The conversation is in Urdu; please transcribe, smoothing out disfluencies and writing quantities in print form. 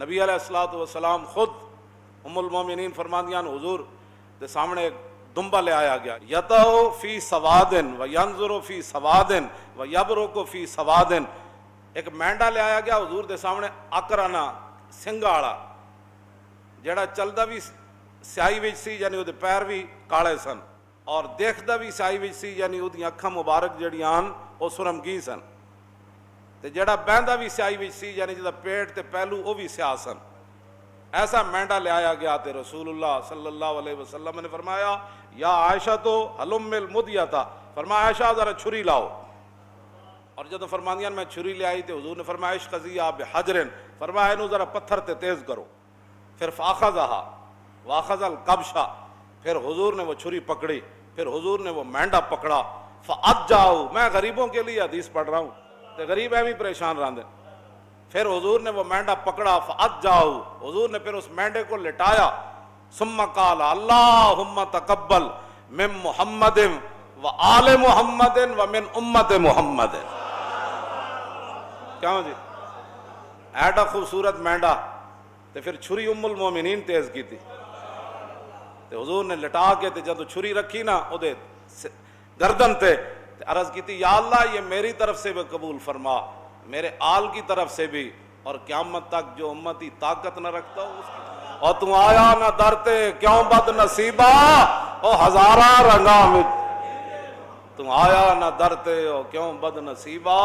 نبی علیہ الصلوۃ والسلام خود ام المومنین فرماندیاں حضور دے سامنے ایک دمبا لے آیا گیا، یتو فی سوادن و ینظر فی سوادن و یبرک فی سوادن، ایک مینڈا لے آیا گیا حضور دے سامنے اکرانا سنگا والا جڑا چلدا بھی سیاہی وچ سی، یعنی وہ پیر بھی کالے سن، اور دیکھدا بھی سیاہی وچ سی، یعنی وہ اکھاں مبارک جڑیاں وہ سرمگی سن، تے جڑا بہندا بھی سیاہی وچ سی، یعنی جدا پیٹ تے پہلو وہ بھی سیاہ سن۔ ایسا مینڈا لے آیا گیا تے رسول اللہ صلی اللہ علیہ وسلم نے فرمایا یا عائشہ تو حلم المدیتا، فرمایا عائشہ ذرا چھری لاؤ، اور جب فرماندیاں میں چھری لے آئی تے حضور نے فرمایا اشخذیہ بحجرن، فرمایا انہوں ذرا پتھر تے تیز کرو، پھر فاخذہا واخذ القبشہ، پھر حضور نے وہ چھری پکڑی، پھر حضور نے وہ مینڈا پکڑا، فاجاؤ، میں غریبوں کے لیے حدیث پڑھ رہا ہوں تے غریب ایویں پریشان رہندے، پھر حضور نے وہ مینڈا پکڑا، فاجاؤ، حضور نے پھر اس مینڈے کو لٹایا، ثم قال اللہم تقبل من محمد و آل محمد و من امت محمد۔ کیوں جی ایڈا خوبصورت مینڈا، تے پھر چھری ام المومنین تیز کی تھی، تے حضور نے لٹا کے تے جب چھری رکھی نا او دے گردن تے عرض کی تھی یا اللہ یہ میری طرف سے بھی قبول فرما، میرے آل کی طرف سے بھی، اور قیامت تک جو امتی طاقت نہ رکھتا ہو اس کی، اور تم آیا نہ درتے کیوں بد نصیبہ او ہزارہ رنگاں وچ، تم آیا نہ درتے او کیوں بد نصیبہ